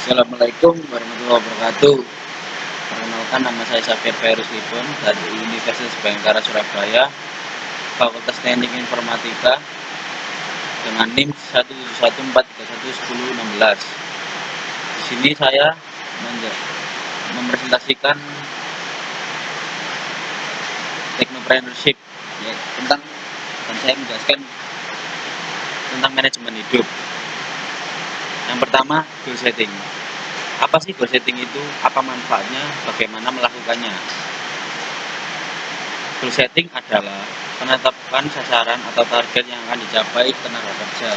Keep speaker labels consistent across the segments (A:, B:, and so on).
A: Assalamualaikum warahmatullahi wabarakatuh. Perkenalkan, nama saya Safir Fairuz Lipun dari Universitas Bhayangkara Surabaya, Fakultas Teknik Informatika dengan NIM 17143111016. Di sini saya mempresentasikan technopreneurship, ya, dan saya menjelaskan tentang manajemen hidup. Yang pertama, goal setting. Apa sih goal setting itu? Apa manfaatnya? Bagaimana melakukannya? Goal setting adalah penetapan sasaran atau target yang akan dicapai tenaga kerja.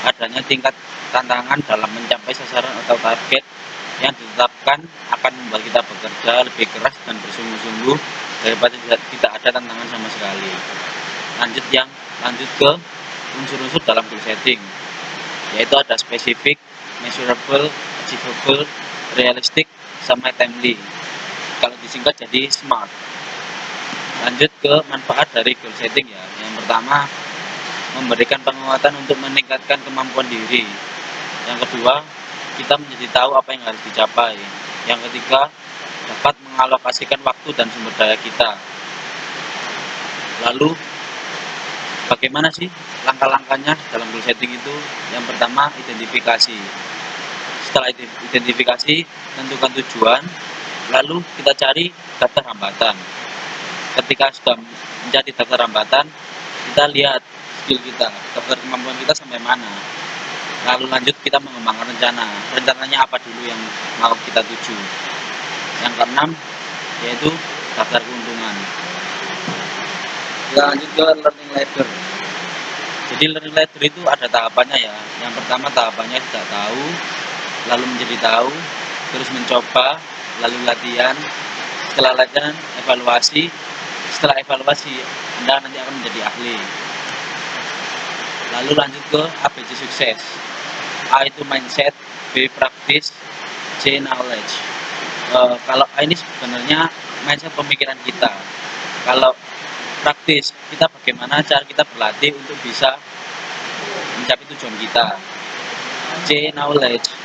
A: Adanya tingkat tantangan dalam mencapai sasaran atau target yang ditetapkan akan membuat kita bekerja lebih keras dan bersungguh-sungguh daripada tidak ada tantangan sama sekali. Lanjut ke unsur-unsur dalam goal setting, yaitu ada spesifik, measurable, achievable, realistic, sama timely. Kalau disingkat jadi SMART. Lanjut ke manfaat dari goal setting, ya. Yang pertama, memberikan penguatan untuk meningkatkan kemampuan diri. Yang kedua, kita menjadi tahu apa yang harus dicapai. Yang ketiga, dapat mengalokasikan waktu dan sumber daya kita. Lalu, bagaimana sih langkah-langkahnya dalam goal setting itu? Yang pertama, identifikasi. Setelah identifikasi, tentukan tujuan, lalu kita cari daftar hambatan. Ketika sudah menjadi daftar hambatan, kita lihat skill kita, daftar kemampuan kita sampai mana. Lalu lanjut kita mengembangkan rencana. Rencananya apa dulu yang mau kita tuju. Yang keenam, yaitu daftar keuntungan. Kita lanjut ke learning ladder. Jadi learning ladder itu ada tahapannya, ya. Yang pertama tahapannya tidak tahu, lalu menjadi tahu, terus mencoba, lalu latihan, setelah latihan evaluasi, setelah evaluasi Anda nanti akan menjadi ahli. Lalu lanjut ke ABC sukses. A itu mindset, B practice, C knowledge. Kalau A ini sebenarnya mindset pemikiran kita. Kalau praktis, kita bagaimana cara kita berlatih untuk bisa mencapai tujuan kita. C knowledge.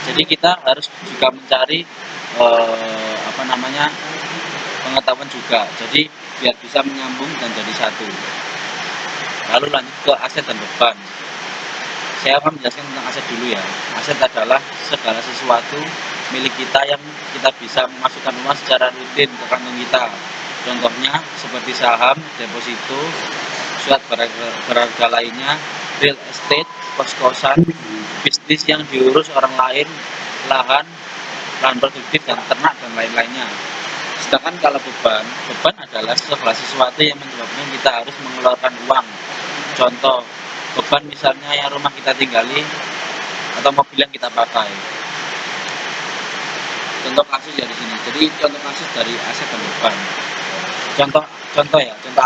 A: Jadi kita harus juga mencari pengetahuan juga. Jadi biar bisa menyambung dan jadi satu. Lalu lanjut ke aset dan beban. Saya akan menjelaskan tentang aset dulu, ya. Aset adalah segala sesuatu milik kita yang kita bisa memasukkan uang secara rutin ke kantong kita. Contohnya seperti saham, deposito, surat berharga lainnya, real estate, kos-kosan, bisnis yang diurus orang lain, lahan produktif dan ternak dan lain-lainnya. Sedangkan kalau beban adalah segala sesuatu yang menyebabkan kita harus mengeluarkan uang. Contoh, beban misalnya yang rumah kita tinggali atau mobil yang kita pakai. Contoh kasus dari sini. Jadi contoh kasus dari aset dan beban. Contoh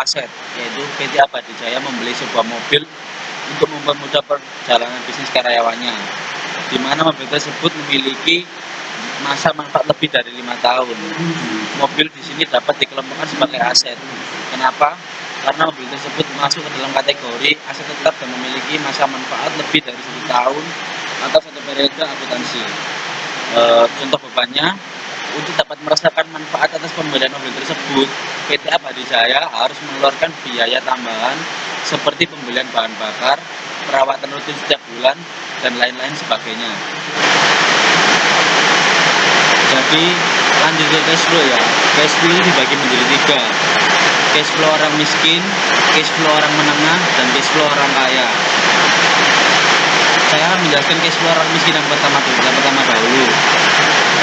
A: aset, yaitu PT Abadi Jaya membeli sebuah mobil untuk mempermudah perjalanan bisnis karyawannya, di mana mobil tersebut memiliki masa manfaat lebih dari 5 tahun. Mobil di sini dapat dikelompokkan sebagai aset. Kenapa? Karena mobil tersebut masuk ke dalam kategori aset tetap dan memiliki masa manfaat lebih dari 1 tahun atau 1 periode akuntansi. Contoh bebannya, untuk dapat merasakan manfaat atas pembelian mobil tersebut, PT Abadi Jaya harus mengeluarkan biaya tambahan seperti pembelian bahan bakar, perawatan rutin setiap bulan, dan lain-lain sebagainya. Jadi lanjut ke cash flow, ya. Cash flow itu dibagi menjadi 3. Cash flow orang miskin, cash flow orang menengah, dan cash flow orang kaya. Saya akan menjelaskan cash flow orang miskin yang pertama dahulu.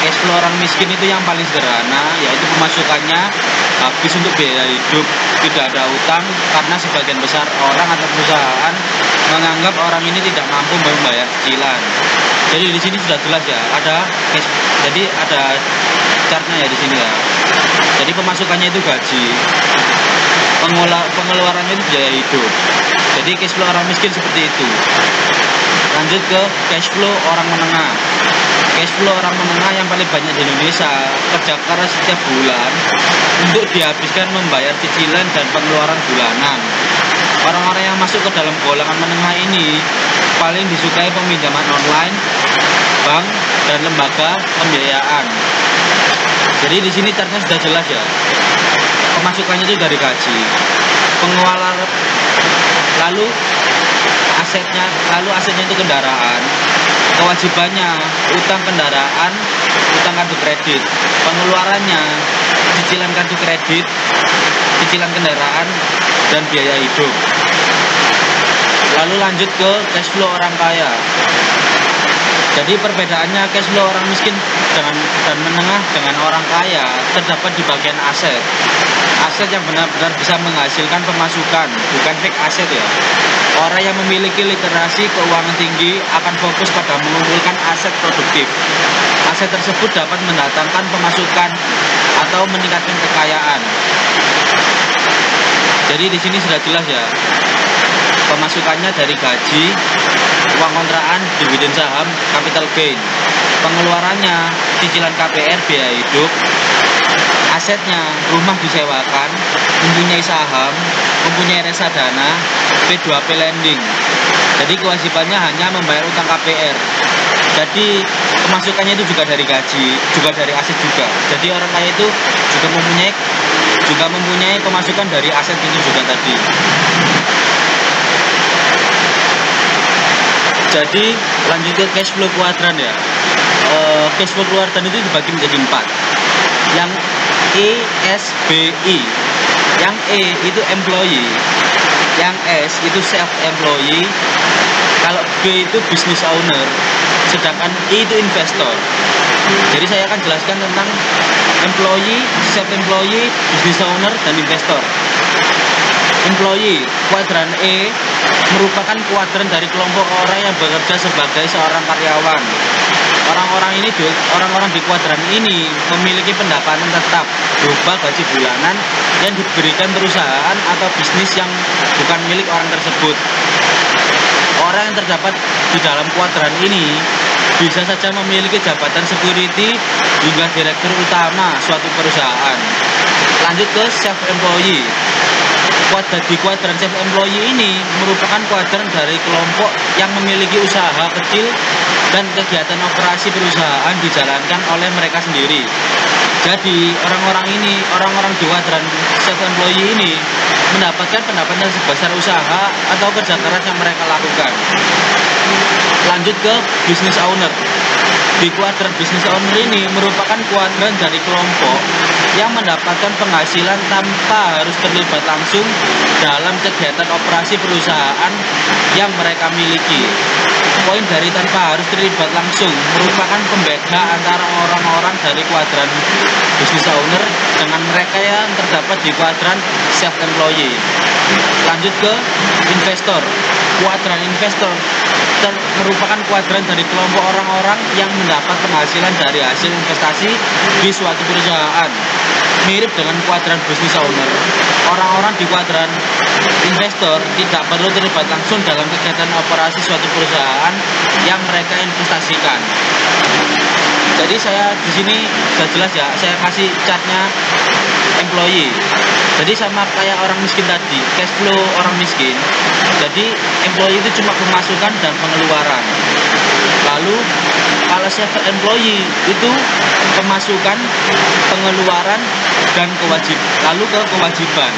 A: Cash flow orang miskin itu yang paling sederhana, yaitu pemasukannya habis untuk biaya hidup, tidak ada utang, karena sebagian besar orang atau perusahaan menganggap orang ini tidak mampu membayar cicilan. Jadi di sini sudah jelas, ya, jadi ada chartnya, ya, di sini, ya. Jadi pemasukannya itu gaji, pengeluarannya itu biaya hidup. Jadi cash flow orang miskin seperti itu. Lanjut ke cash flow orang menengah. Cash flow orang menengah yang paling banyak di Indonesia kerja keras setiap bulan untuk dihabiskan membayar cicilan dan pengeluaran bulanan. Orang-orang yang masuk ke dalam golongan menengah ini paling disukai peminjaman online, bank, dan lembaga pembiayaan. Jadi di sini chartnya sudah jelas ya. Pemasukannya itu dari gaji, pengeluaran, lalu asetnya itu kendaraan, kewajibannya utang kendaraan, utang kartu kredit, pengeluarannya cicilan kartu kredit, cicilan kendaraan, dan biaya hidup. Lalu lanjut ke cash flow orang kaya. Jadi perbedaannya cash flow orang miskin dan menengah dengan orang kaya terdapat di bagian aset. Aset yang benar-benar bisa menghasilkan pemasukan, bukan fake aset ya. Orang yang memiliki literasi keuangan tinggi akan fokus pada mengumpulkan aset produktif. Aset tersebut dapat mendatangkan pemasukan atau meningkatkan kekayaan. Jadi di sini sudah jelas ya. Pemasukannya dari gaji, uang kontrakan, dividen saham, capital gain. Pengeluarannya cicilan KPR, biaya hidup. Asetnya rumah disewakan, mempunyai saham, mempunyai reksadana, P2P lending. Jadi kewajibannya hanya membayar utang KPR. Jadi pemasukannya itu juga dari gaji, juga dari aset juga. Jadi orang kaya itu juga mempunyai pemasukan dari aset itu juga tadi. Jadi lanjut ke cash flow kuadran ya. Cash flow kuadran itu dibagi menjadi 4. Yang E, S, B, I. Yang E itu employee, yang S itu self employee, kalau B itu business owner, sedangkan I itu investor. Jadi saya akan jelaskan tentang employee, self employee, business owner, dan investor. Employee, kuadran E, merupakan kuadran dari kelompok orang yang bekerja sebagai seorang karyawan. Orang-orang di kuadran ini memiliki pendapatan tetap berupa gaji bulanan yang diberikan perusahaan atau bisnis yang bukan milik orang tersebut. Orang yang terdapat di dalam kuadran ini bisa saja memiliki jabatan security hingga direktur utama suatu perusahaan. Lanjut ke self employee. Di kuadran self employee ini merupakan kuadran dari kelompok yang memiliki usaha kecil dan kegiatan operasi perusahaan dijalankan oleh mereka sendiri. Jadi orang-orang di kuadran self employee ini mendapatkan pendapatan sebesar usaha atau kerja keras yang mereka lakukan. Lanjut ke business owner. Di kuadran business owner ini merupakan kuadran dari kelompok yang mendapatkan penghasilan tanpa harus terlibat langsung dalam kegiatan operasi perusahaan yang mereka miliki. Poin dari tanpa harus terlibat langsung merupakan pembeda antara orang-orang dari kuadran business owner dengan mereka yang terdapat di kuadran self employee. Lanjut ke investor. Kuadran investor merupakan kuadran dari kelompok orang-orang yang mendapat penghasilan dari hasil investasi di suatu perusahaan. Mirip dengan kuadran business owner, orang-orang di kuadran investor tidak perlu terlibat langsung dalam kegiatan operasi suatu perusahaan yang mereka investasikan. Jadi saya di sini sudah jelas ya, saya kasih chartnya employee. Jadi sama kayak orang miskin tadi, cash flow orang miskin. Jadi employee itu cuma pemasukan dan pengeluaran. Lalu kalau self employee itu pemasukan, pengeluaran, dan kewajiban.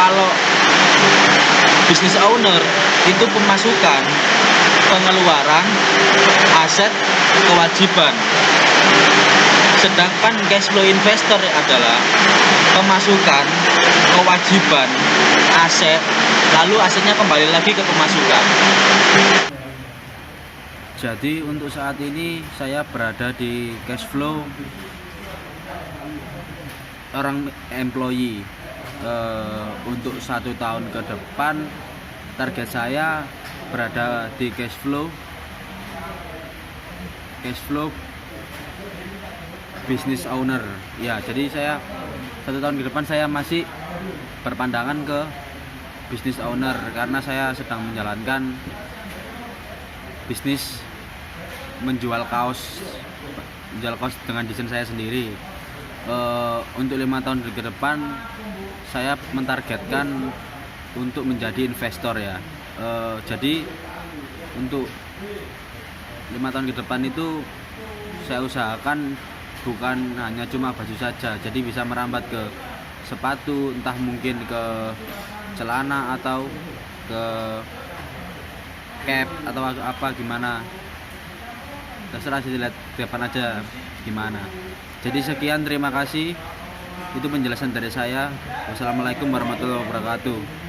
A: Kalau business owner itu pemasukan, pengeluaran, aset, kewajiban. Sedangkan cash flow investor adalah pemasukan, kewajiban, aset, lalu asetnya kembali lagi ke pemasukan. Jadi untuk saat ini saya berada di cash flow orang employee. Untuk 1 tahun ke depan target saya berada di cash flow business owner ya. Jadi saya 1 tahun ke depan saya masih berpandangan ke business owner karena saya sedang menjalankan bisnis menjual kaos dengan desain saya sendiri. Untuk 5 tahun ke depan saya mentargetkan untuk menjadi investor ya. Jadi
B: untuk 5 tahun ke depan itu saya usahakan bukan hanya cuma baju saja, jadi bisa merambat ke sepatu, entah mungkin ke celana atau ke cap atau apa gimana, terserah sih, lihat depan aja gimana. Jadi sekian, terima kasih, itu penjelasan dari saya. Wassalamualaikum warahmatullahi wabarakatuh.